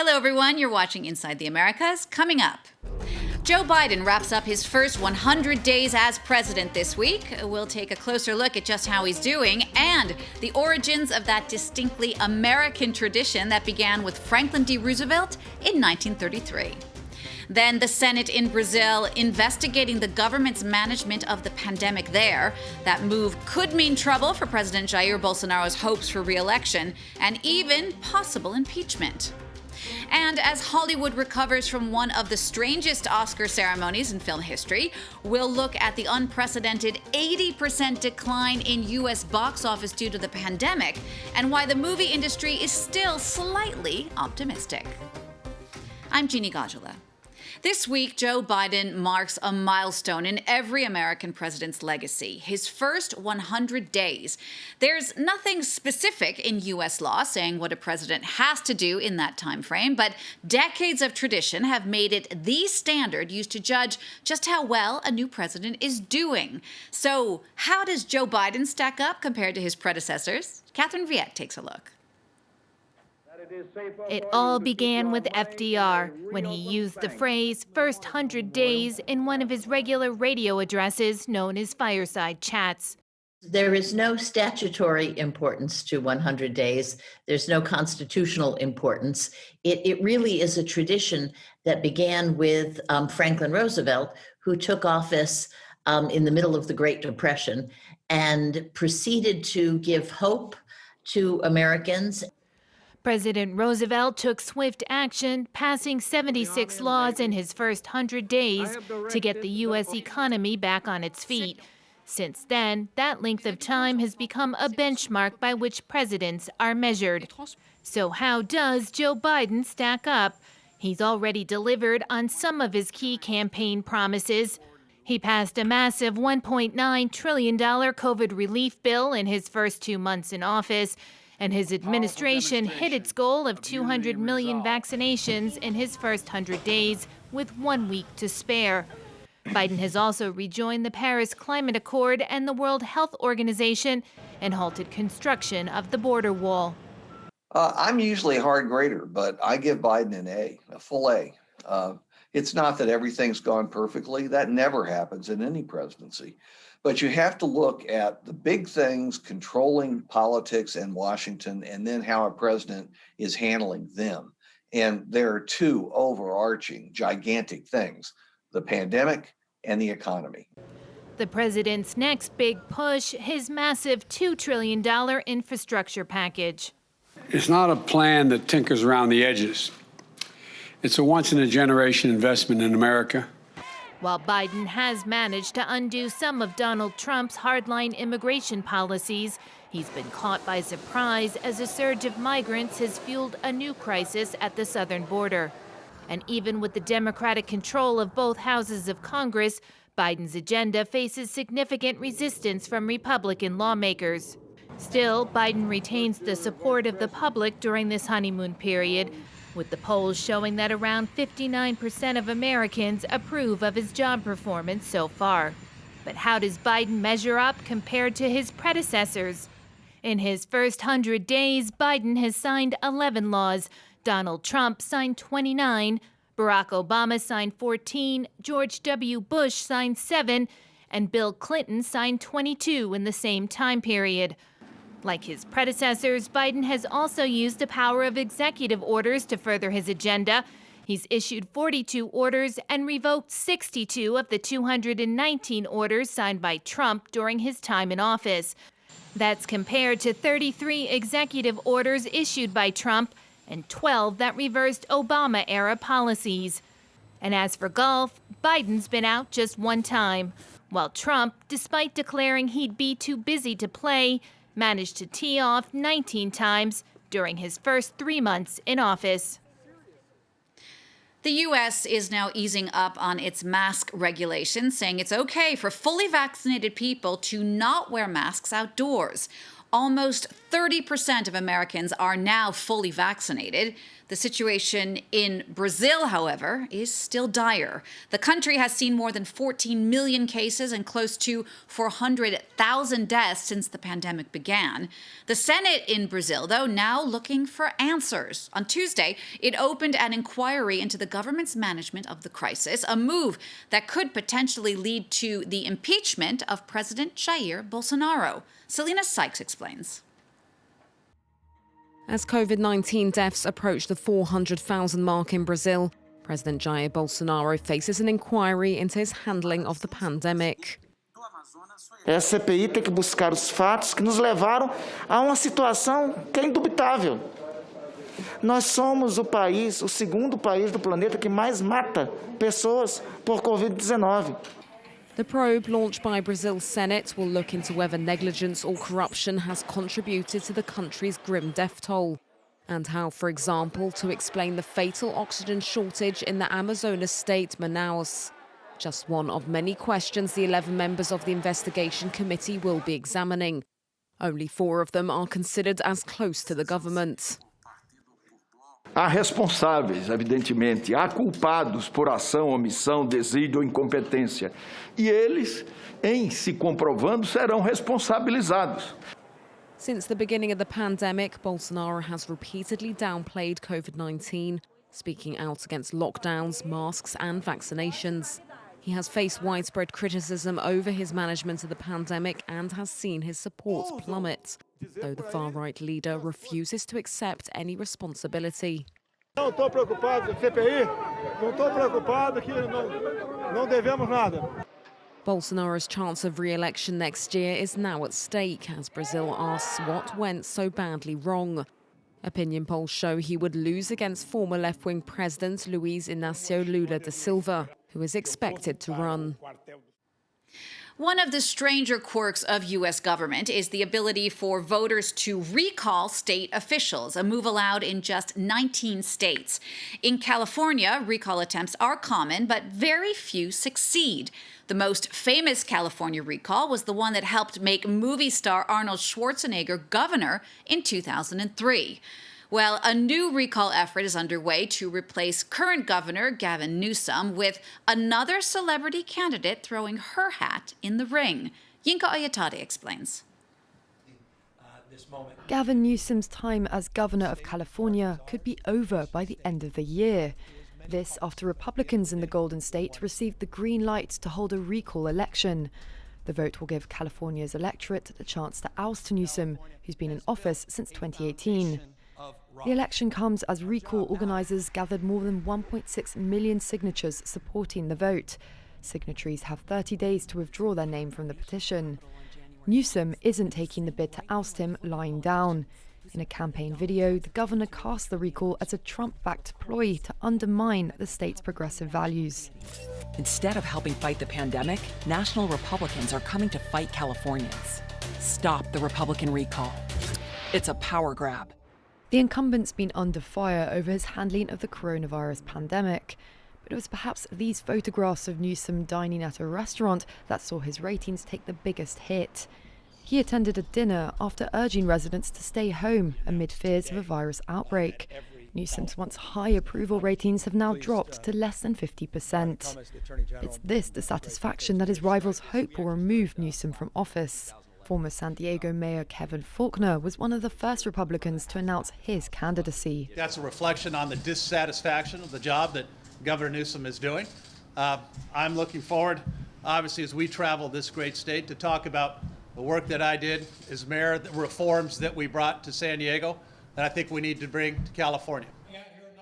Hello, everyone. You're watching Inside the Americas. Coming up, Joe Biden wraps up his first 100 days as president this week. We'll take a closer look at just how he's doing and the origins of that distinctly American tradition that began with Franklin D. Roosevelt in 1933. Then the Senate in Brazil investigating the government's management of the pandemic there. That move could mean trouble for President Jair Bolsonaro's hopes for re-election and even possible impeachment. And as Hollywood recovers from one of the strangest Oscar ceremonies in film history, we'll look at the unprecedented 80% decline in U.S. box office due to the pandemic and why the movie industry is still slightly optimistic. I'm Jeannie Gajula. This week, Joe Biden marks a milestone in every American president's legacy, his first 100 days. There's nothing specific in U.S. law saying what a president has to do in that time frame, but decades of tradition have made it the standard used to judge just how well a new president is doing. So how does Joe Biden stack up compared to his predecessors? Catherine Viette takes a look. It all began with FDR when he used the phrase first 100 days in one of his regular radio addresses known as fireside chats. There is no statutory importance to 100 days. There's no constitutional importance. It really is a tradition that began with Franklin Roosevelt, who took office in the middle of the Great Depression and proceeded to give hope to Americans. President Roosevelt took swift action, passing 76 laws in his first 100 days to get the U.S. economy back on its feet. Since then, that length of time has become a benchmark by which presidents are measured. So how does Joe Biden stack up? He's already delivered on some of his key campaign promises. He passed a massive $1.9 trillion COVID relief bill in his first 2 months in office, and his administration hit its goal of 200 million vaccinations in his first 100 days with 1 week to spare. Biden has also rejoined the Paris Climate Accord and the World Health Organization and halted construction of the border wall. I'm usually a hard grader, but I give Biden an A, a full A. It's not that everything's gone perfectly. That never happens in any presidency. But you have to look at the big things controlling politics in Washington and then how a president is handling them. And there are two overarching, gigantic things, the pandemic and the economy. The president's next big push, his massive $2 trillion infrastructure package. It's not a plan that tinkers around the edges. It's a once-in-a-generation investment in America. While Biden has managed to undo some of Donald Trump's hardline immigration policies, he's been caught by surprise as a surge of migrants has fueled a new crisis at the southern border. And even with the Democratic control of both houses of Congress, Biden's agenda faces significant resistance from Republican lawmakers. Still, Biden retains the support of the public during this honeymoon period, with the polls showing that around 59% of Americans approve of his job performance so far. But how does Biden measure up compared to his predecessors? In his first 100 days, Biden has signed 11 laws. Donald Trump signed 29, Barack Obama signed 14, George W. Bush signed 7, and Bill Clinton signed 22 in the same time period. Like his predecessors, Biden has also used the power of executive orders to further his agenda. He's issued 42 orders and revoked 62 of the 219 orders signed by Trump during his time in office. That's compared to 33 executive orders issued by Trump and 12 that reversed Obama-era policies. And as for golf, Biden's been out just one time, while Trump, despite declaring he'd be too busy to play, managed to tee off 19 times during his first 3 months in office. The U.S. is now easing up on its mask regulations, saying it's okay for fully vaccinated people to not wear masks outdoors. Almost 30% of Americans are now fully vaccinated. The situation in Brazil, however, is still dire. The country has seen more than 14 million cases and close to 400,000 deaths since the pandemic began. The Senate in Brazil, though, now looking for answers. On Tuesday, it opened an inquiry into the government's management of the crisis, a move that could potentially lead to the impeachment of President Jair Bolsonaro. Selena Sykes explains. As COVID-19 deaths approach the 400,000 mark in Brazil, President Jair Bolsonaro faces an inquiry into his handling of the pandemic. A CPI tem que buscar os fatos que nos levaram a uma situação que é indubitável. Nós somos o segundo país do planeta que mais mata pessoas por Covid-19. The probe, launched by Brazil's Senate, will look into whether negligence or corruption has contributed to the country's grim death toll, and how, for example, to explain the fatal oxygen shortage in the Amazonas state, Manaus. Just one of many questions the 11 members of the investigation committee will be examining. Only 4 of them are considered as close to the government. Há responsáveis, evidentemente, há culpados por ação, omissão, desídio ou incompetência. E eles, em se comprovando, serão responsabilizados. Since the beginning of the pandemic, Bolsonaro has repeatedly downplayed COVID-19, speaking out against lockdowns, masks and vaccinations. He has faced widespread criticism over his management of the pandemic and has seen his support plummet, though the far-right leader refuses to accept any responsibility. Não estou preocupado com a CPI, não estou preocupado que não devemos nada. Bolsonaro's chance of re-election next year is now at stake as Brazil asks what went so badly wrong. Opinion polls show he would lose against former left-wing President Luiz Inácio Lula da Silva, who is expected to run. One of the stranger quirks of U.S. government is the ability for voters to recall state officials, a move allowed in just 19 states. In California, recall attempts are common, but very few succeed. The most famous California recall was the one that helped make movie star Arnold Schwarzenegger governor in 2003. Well, a new recall effort is underway to replace current Governor Gavin Newsom with another celebrity candidate throwing her hat in the ring. Yinka Oyatade explains. Gavin Newsom's time as governor of California could be over by the end of the year. This after Republicans in the Golden State received the green light to hold a recall election. The vote will give California's electorate the chance to oust Newsom, who's been in office since 2018. The election comes as recall organisers gathered more than 1.6 million signatures supporting the vote. Signatories have 30 days to withdraw their name from the petition. Newsom isn't taking the bid to oust him lying down. In a campaign video, the governor cast the recall as a Trump-backed ploy to undermine the state's progressive values. Instead of helping fight the pandemic, national Republicans are coming to fight Californians. Stop the Republican recall. It's a power grab. The incumbent's been under fire over his handling of the coronavirus pandemic. But it was perhaps these photographs of Newsom dining at a restaurant that saw his ratings take the biggest hit. He attended a dinner after urging residents to stay home amid fears of a virus outbreak. Newsom's once high approval ratings have now dropped to less than 50%. It's this dissatisfaction that his rivals hope will remove Newsom from office. Former San Diego Mayor Kevin Faulconer was one of the first Republicans to announce his candidacy. That's a reflection on the dissatisfaction of the job that Governor Newsom is doing. I'm looking forward, obviously, as we travel this great state, to talk about the work that I did as mayor, the reforms that we brought to San Diego that I think we need to bring to California.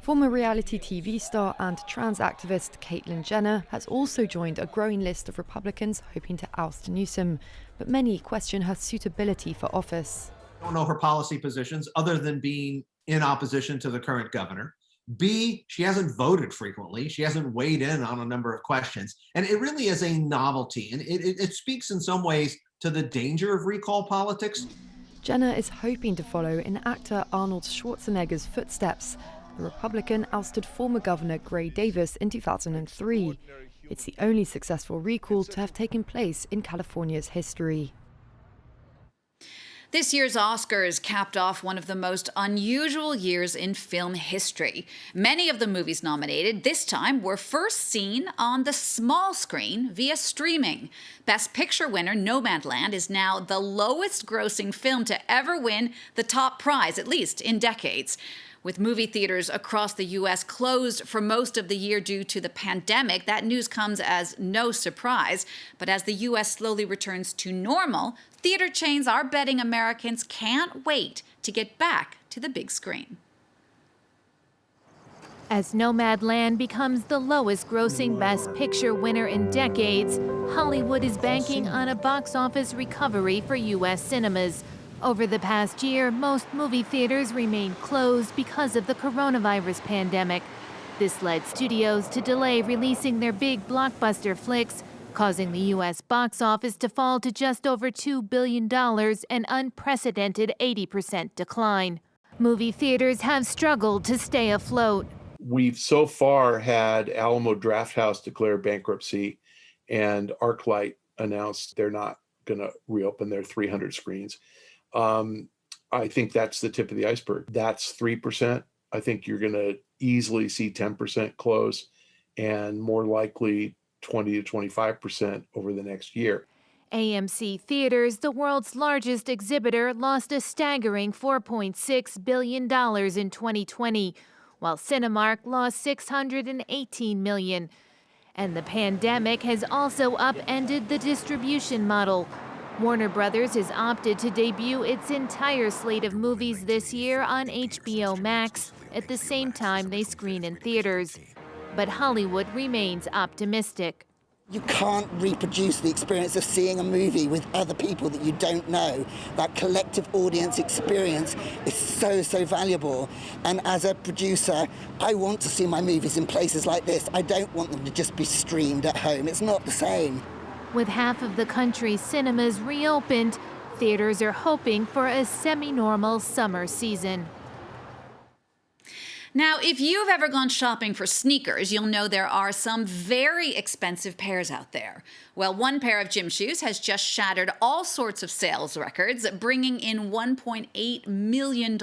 Former reality TV star and trans activist Caitlyn Jenner has also joined a growing list of Republicans hoping to oust Newsom, but many question her suitability for office. I don't know her policy positions other than being in opposition to the current governor. B, she hasn't voted frequently. She hasn't weighed in on a number of questions. And it really is a novelty. And it speaks in some ways to the danger of recall politics. Jenner is hoping to follow in actor Arnold Schwarzenegger's footsteps. The Republican ousted former Governor Gray Davis in 2003. It's the only successful recall to have taken place in California's history. This year's Oscars capped off one of the most unusual years in film history. Many of the movies nominated this time were first seen on the small screen via streaming. Best Picture winner Nomadland is now the lowest grossing film to ever win the top prize, at least in decades. With movie theaters across the U.S. closed for most of the year due to the pandemic, that news comes as no surprise. But as the U.S. slowly returns to normal, theater chains are betting Americans can't wait to get back to the big screen. As Nomadland becomes the lowest grossing Best Picture winner in decades, Hollywood is banking on a box office recovery for U.S. cinemas. Over the past year, most movie theaters remained closed because of the coronavirus pandemic. This led studios to delay releasing their big blockbuster flicks, causing the U.S. box office to fall to just over $2 billion, an unprecedented 80% decline. Movie theaters have struggled to stay afloat. We've so far had Alamo Drafthouse declare bankruptcy, and ArcLight announced they're not going to reopen their 300 screens. I think that's the tip of the iceberg. That's 3%. I think you're going to easily see 10% close, and more likely 20 to 25% over the next year. AMC Theaters, the world's largest exhibitor, lost a staggering $4.6 billion in 2020, while Cinemark lost $618 million. And the pandemic has also upended the distribution model. Warner Brothers has opted to debut its entire slate of movies this year on HBO Max at the same time they screen in theaters. But Hollywood remains optimistic. You can't reproduce the experience of seeing a movie with other people that you don't know. That collective audience experience is so valuable. And as a producer, I want to see my movies in places like this. I don't want them to just be streamed at home. It's not the same. With half of the country's cinemas reopened, theaters are hoping for a semi-normal summer season. Now, if you've ever gone shopping for sneakers, you'll know there are some very expensive pairs out there. Well, one pair of gym shoes has just shattered all sorts of sales records, bringing in $1.8 million.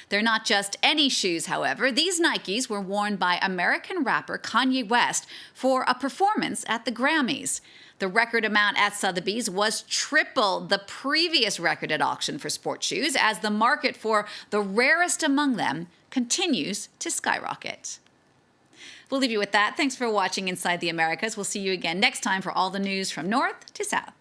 They're not just any shoes, however. These Nikes were worn by American rapper Kanye West for a performance at the Grammys. The record amount at Sotheby's was triple the previous record at auction for sports shoes, as the market for the rarest among them continues to skyrocket. We'll leave you with that. Thanks for watching Inside the Americas. We'll see you again next time for all the news from north to south.